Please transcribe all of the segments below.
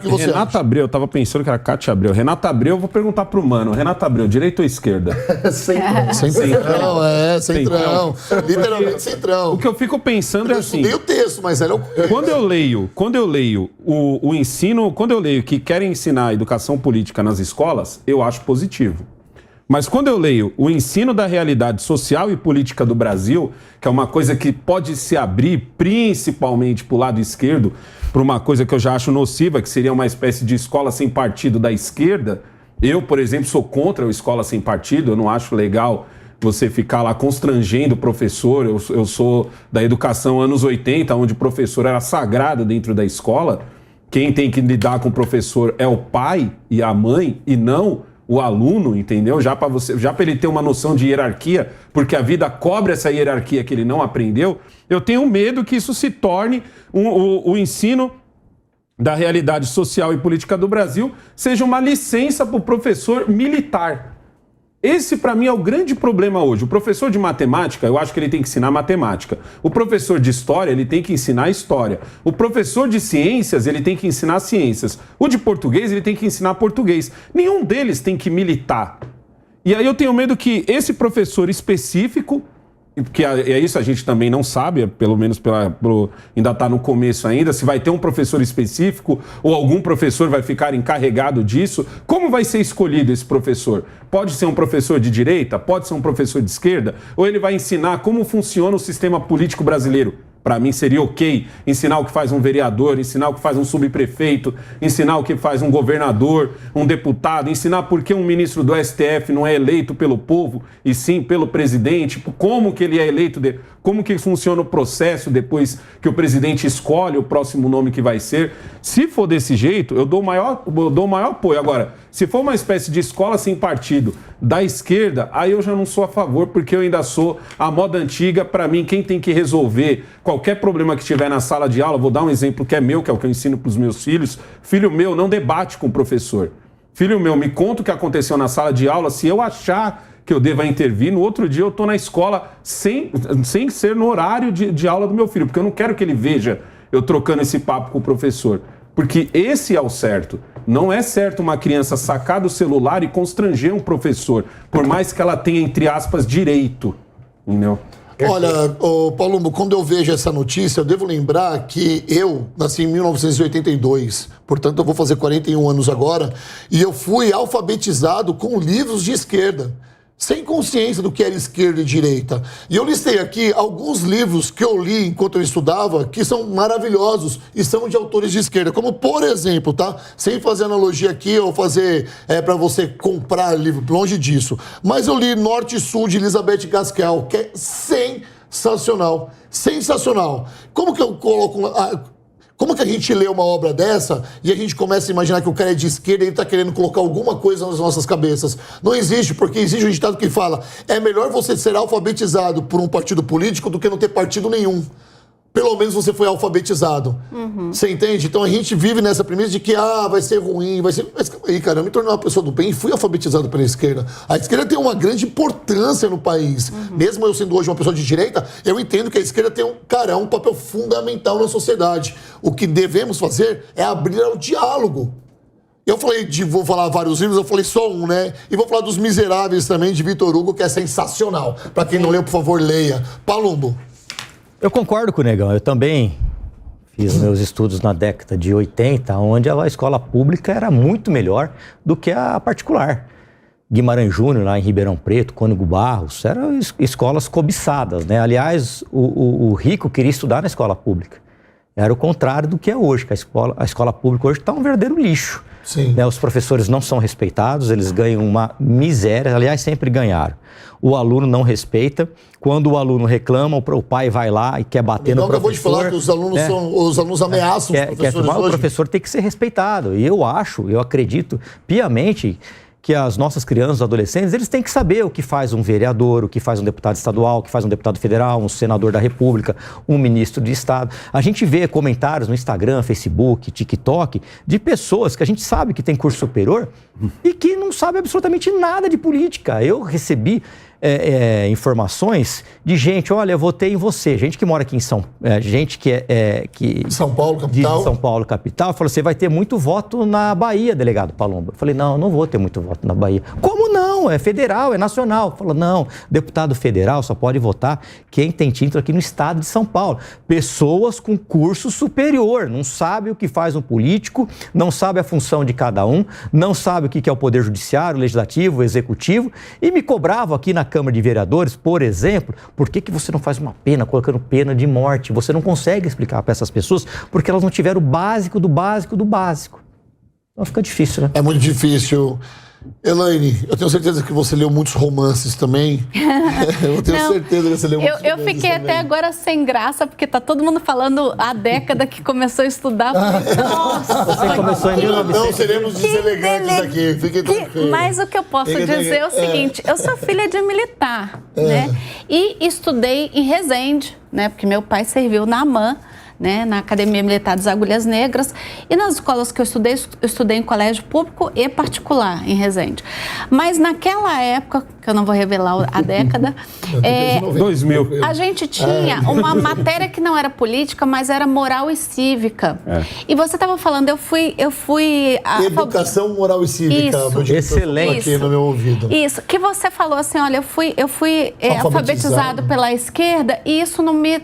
Renata Abreu, eu tava pensando que era Cátia Abreu. Renata Abreu, eu vou perguntar pro Mano. Renata Abreu, direita ou esquerda? Centrão, centrão. Literalmente centrão. O que eu fico pensando é assim... Eu estudei o texto, mas era o... Quando eu leio o ensino, quando eu leio que querem ensinar educação política nas escolas, eu acho positivo. Mas quando eu leio o ensino da realidade social e política do Brasil, que é uma coisa que pode se abrir principalmente para o lado esquerdo, para uma coisa que eu já acho nociva, que seria uma espécie de escola sem partido da esquerda. Eu, por exemplo, sou contra a escola sem partido, eu não acho legal você ficar lá constrangendo o professor. Eu sou da educação anos 80, onde o professor era sagrado dentro da escola. Quem tem que lidar com o professor é o pai e a mãe, e não o aluno, entendeu? Já para ele ter uma noção de hierarquia, porque a vida cobra essa hierarquia que ele não aprendeu, eu tenho medo que isso se torne o ensino da realidade social e política do Brasil seja uma licença para o professor militar. Esse, para mim, é o grande problema hoje. O professor de matemática, eu acho que ele tem que ensinar matemática. O professor de história, ele tem que ensinar história. O professor de ciências, ele tem que ensinar ciências. O de português, ele tem que ensinar português. Nenhum deles tem que militar. E aí eu tenho medo que esse professor específico, porque é isso a gente também não sabe, pelo menos ainda está no começo ainda, se vai ter um professor específico ou algum professor vai ficar encarregado disso. Como vai ser escolhido esse professor? Pode ser um professor de direita? Pode ser um professor de esquerda? Ou ele vai ensinar como funciona o sistema político brasileiro? Para mim seria ok ensinar o que faz um vereador, ensinar o que faz um subprefeito, ensinar o que faz um governador, um deputado, ensinar por que um ministro do STF não é eleito pelo povo e sim pelo presidente, como que ele é eleito, como que funciona o processo depois que o presidente escolhe o próximo nome que vai ser. Se for desse jeito, eu dou o maior apoio. Agora, se for uma espécie de escola sem partido da esquerda, aí eu já não sou a favor, porque eu ainda sou a moda antiga. Para mim, quem tem que resolver qualquer problema que tiver na sala de aula, vou dar um exemplo que é meu, que é o que eu ensino para os meus filhos. Filho meu não debate com o professor. Filho meu, me conta o que aconteceu na sala de aula. Se eu achar que eu deva intervir, no outro dia eu estou na escola sem ser no horário de aula do meu filho, porque eu não quero que ele veja eu trocando esse papo com o professor. Porque esse é o certo. Não é certo uma criança sacar do celular e constranger um professor, por mais que ela tenha, entre aspas, direito. Entendeu? Olha, Palumbo, quando eu vejo essa notícia, eu devo lembrar que eu nasci em 1982, portanto eu vou fazer 41 anos agora, e eu fui alfabetizado com livros de esquerda, sem consciência do que era esquerda e direita. E eu listei aqui alguns livros que eu li enquanto eu estudava, que são maravilhosos e são de autores de esquerda. Como, por exemplo, tá? Sem fazer analogia aqui ou fazer para você comprar livro, longe disso. Mas eu li Norte e Sul de Elizabeth Gaskell, que é sensacional. Sensacional. Como que eu coloco... Como que a gente lê uma obra dessa e a gente começa a imaginar que o cara é de esquerda e ele está querendo colocar alguma coisa nas nossas cabeças? Não existe, porque existe um ditado que fala: é melhor você ser alfabetizado por um partido político do que não ter partido nenhum. Pelo menos você foi alfabetizado. Você entende? Então a gente vive nessa premissa de que vai ser ruim, vai ser... Mas calma aí, cara, eu me tornei uma pessoa do bem e fui alfabetizado pela esquerda. A esquerda tem uma grande importância no país. Mesmo eu sendo hoje uma pessoa de direita, eu entendo que a esquerda tem um papel fundamental na sociedade. O que devemos fazer é abrir ao diálogo. Eu falei vou falar vários livros, eu falei só um, né? E vou falar dos Miseráveis também, de Victor Hugo, que é sensacional. Para quem não leu, por favor, leia. Palumbo. Eu concordo com o Negão, eu também fiz meus estudos na década de 80, onde a escola pública era muito melhor do que a particular. Guimarães Júnior, lá em Ribeirão Preto, Cônego Barros, eram escolas cobiçadas, né? Aliás, o rico queria estudar na escola pública. Era o contrário do que é hoje, que a escola pública hoje está um verdadeiro lixo. Sim. Né? Os professores não são respeitados, eles ganham uma miséria, aliás, sempre ganharam. O aluno não respeita. Quando o aluno reclama, o pai vai lá e quer bater no professor. Acabou de falar que os alunos ameaçam os professores hoje. O professor tem que ser respeitado. E eu acredito piamente que as nossas crianças, os adolescentes, eles têm que saber o que faz um vereador, o que faz um deputado estadual, o que faz um deputado federal, um senador da República, um ministro de Estado. A gente vê comentários no Instagram, Facebook, TikTok, de pessoas que a gente sabe que tem curso superior e que não sabe absolutamente nada de política. Eu recebi informações de gente, olha, eu votei em você, gente que mora aqui em gente que São Paulo, capital. De São Paulo, capital, falou, você vai ter muito voto na Bahia, delegado Palombo. Eu falei, não vou ter muito voto na Bahia. Como não? É federal, é nacional. Falou, não, deputado federal só pode votar quem tem título aqui no estado de São Paulo. Pessoas com curso superior, não sabe o que faz um político, não sabe a função de cada um, não sabe o que é o poder judiciário, o legislativo, o executivo, e me cobravam aqui na Câmara de Vereadores, por exemplo, por que você não faz uma pena, colocando pena de morte? Você não consegue explicar para essas pessoas porque elas não tiveram o básico do básico do básico. Então fica difícil, né? É muito difícil. Elaine, eu tenho certeza que você leu muitos romances também. Eu tenho certeza que você leu muitos romances. Eu fiquei também. até agora sem graça, porque tá todo mundo falando a década que começou a estudar. Nossa! Você começou em 1900. Não seremos deselegantes aqui, fiquem tranquilos. Mas o que eu posso dizer é o seguinte, eu sou filha de militar, né? E estudei em Resende, né? Porque meu pai serviu na AMAN, né, na Academia Militar das Agulhas Negras, e nas escolas que eu estudei em colégio público e particular, em Resende. Mas naquela época, que eu não vou revelar a década, 2000. a gente tinha uma matéria que não era política, mas era moral e cívica. E você estava falando, eu fui Educação, moral e cívica. Isso. Excelente. Aqui no meu ouvido. Isso, que você falou assim, olha, eu fui alfabetizado pela esquerda e isso não me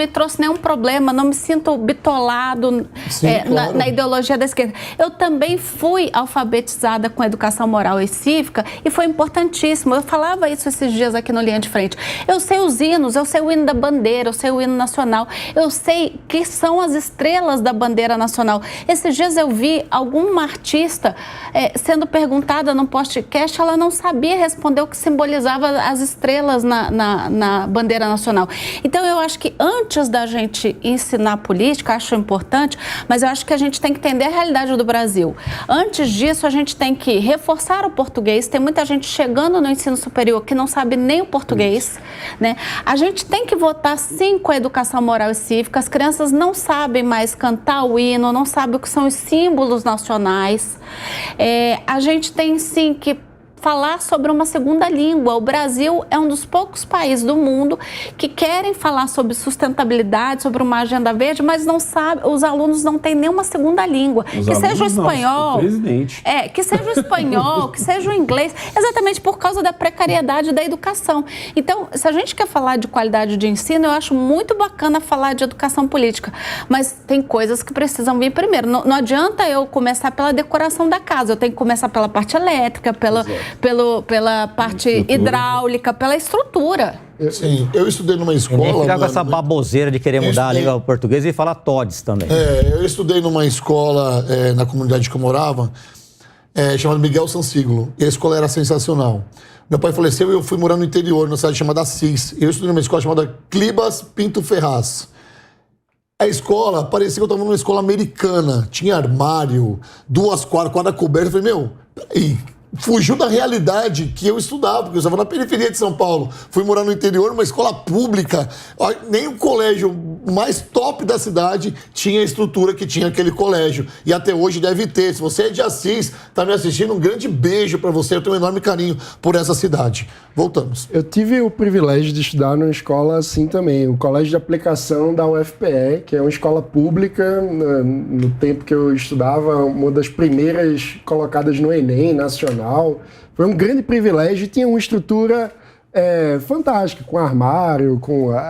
trouxe nenhum problema, não me sinto bitolado claro. na ideologia da esquerda. Eu também fui alfabetizada com educação moral e cívica e foi importantíssimo. Eu falava isso esses dias aqui no Linha de Frente. Eu sei os hinos, eu sei o hino da bandeira, eu sei o hino nacional, eu sei que são as estrelas da bandeira nacional. Esses dias eu vi alguma artista sendo perguntada num podcast, ela não sabia responder o que simbolizava as estrelas na bandeira nacional. Então eu acho que antes da gente ensinar política, acho importante, mas eu acho que a gente tem que entender a realidade do Brasil. Antes disso, a gente tem que reforçar o português. Tem muita gente chegando no ensino superior que não sabe nem o português, né? A gente tem que votar, sim, com a educação moral e cívica. As crianças não sabem mais cantar o hino, não sabem o que são os símbolos nacionais. A gente tem, sim, que falar sobre uma segunda língua. O Brasil é um dos poucos países do mundo que querem falar sobre sustentabilidade, sobre uma agenda verde, mas não sabe, os alunos não têm nenhuma segunda língua. Que seja o espanhol, que seja o espanhol, que seja o inglês, exatamente por causa da precariedade da educação. Então, se a gente quer falar de qualidade de ensino, eu acho muito bacana falar de educação política, mas tem coisas que precisam vir primeiro. Não adianta eu começar pela decoração da casa, eu tenho que começar pela parte elétrica, pela parte hidráulica, pela estrutura. Sim, eu estudei numa escola... E nem ficar com essa baboseira de querer mudar a língua portuguesa e falar TODES também. Eu estudei numa escola na comunidade que eu morava, chamada Miguel Sansiglo, e a escola era sensacional. Meu pai faleceu e eu fui morar no interior, numa cidade chamada Assis. Eu estudei numa escola chamada Clibas Pinto Ferraz. A escola, parecia que eu estava numa escola americana. Tinha armário, 2 quadra coberta. Eu falei, peraí, fugiu da realidade que eu estudava, porque eu estava na periferia de São Paulo. Fui morar no interior, numa escola pública. Nem o colégio mais top da cidade tinha a estrutura que tinha aquele colégio. E até hoje deve ter. Se você é de Assis, está me assistindo, um grande beijo para você. Eu tenho um enorme carinho por essa cidade. Voltamos. Eu tive o privilégio de estudar numa escola assim também, o Colégio de Aplicação da UFPE, que é uma escola pública. No tempo que eu estudava, uma das primeiras colocadas no Enem nacional. Foi um grande privilégio e tinha uma estrutura fantástica, com armário,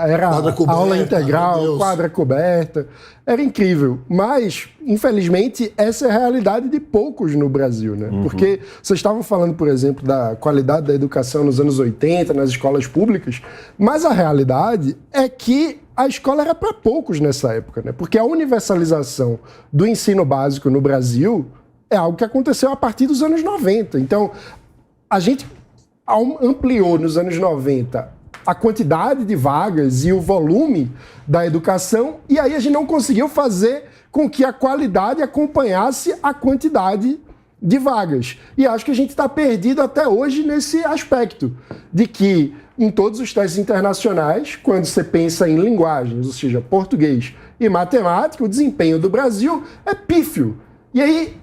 era aula integral, quadra coberta, era incrível. Mas, infelizmente, essa é a realidade de poucos no Brasil, né? Porque vocês estavam falando, por exemplo, da qualidade da educação nos anos 80, nas escolas públicas, mas a realidade é que a escola era para poucos nessa época, né? Porque a universalização do ensino básico no Brasil é algo que aconteceu a partir dos anos 90. Então, a gente ampliou nos anos 90 a quantidade de vagas e o volume da educação, e aí a gente não conseguiu fazer com que a qualidade acompanhasse a quantidade de vagas. E acho que a gente está perdido até hoje nesse aspecto, de que em todos os testes internacionais, quando você pensa em linguagens, ou seja, português e matemática, o desempenho do Brasil é pífio. E aí,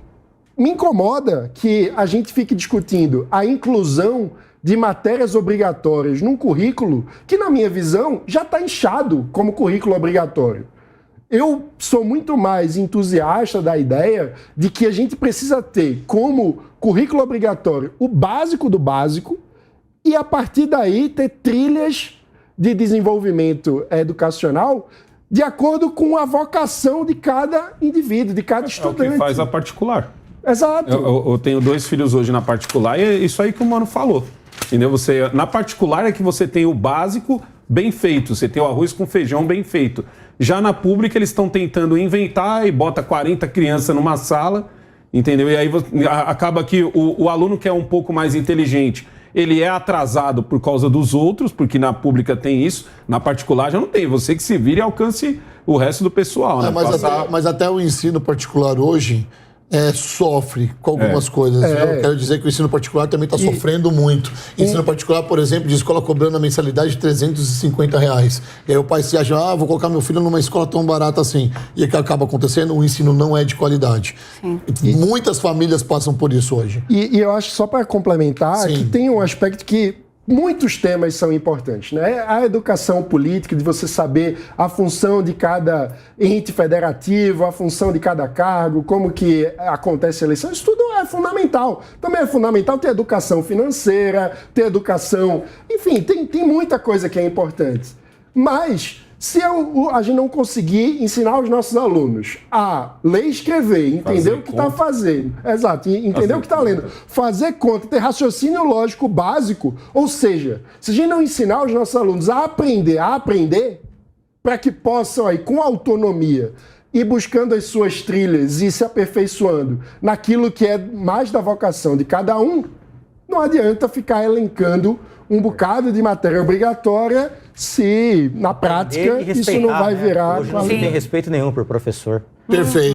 me incomoda que a gente fique discutindo a inclusão de matérias obrigatórias num currículo que, na minha visão, já está inchado como currículo obrigatório. Eu sou muito mais entusiasta da ideia de que a gente precisa ter como currículo obrigatório o básico do básico e, a partir daí, ter trilhas de desenvolvimento educacional de acordo com a vocação de cada indivíduo, de cada estudante. É o que faz a particular. Exato. Eu tenho 2 filhos hoje na particular e é isso aí que o Mano falou. Entendeu? Na particular é que você tem o básico bem feito, você tem o arroz com feijão bem feito. Já na pública eles estão tentando inventar e bota 40 crianças numa sala, entendeu? E aí acaba que o aluno que é um pouco mais inteligente, ele é atrasado por causa dos outros, porque na pública tem isso, na particular já não tem. Você que se vire e alcance o resto do pessoal. Né? Mas até o ensino particular hoje sofre com algumas coisas. Eu quero dizer que o ensino particular também está sofrendo muito. Ensino particular, por exemplo, de escola cobrando a mensalidade de R$350. E aí o pai se acha, vou colocar meu filho numa escola tão barata assim. E o que acaba acontecendo? O ensino não é de qualidade. Muitas famílias passam por isso hoje. E eu acho, só para complementar, que tem um aspecto que muitos temas são importantes, né? A educação política, de você saber a função de cada ente federativo, a função de cada cargo, como que acontece a eleição, isso tudo é fundamental. Também é fundamental ter educação financeira, ter educação... Enfim, tem muita coisa que é importante. Mas, se a gente não conseguir ensinar os nossos alunos a ler e escrever, entender o que está fazendo, entender o que está lendo, fazer conta, ter raciocínio lógico básico, ou seja, se a gente não ensinar os nossos alunos a aprender, para que possam, aí, com autonomia, ir buscando as suas trilhas e se aperfeiçoando naquilo que é mais da vocação de cada um, não adianta ficar elencando um bocado de matéria obrigatória se, na prática, isso não vai virar... Hoje não tem respeito nenhum por professor. Perfeito.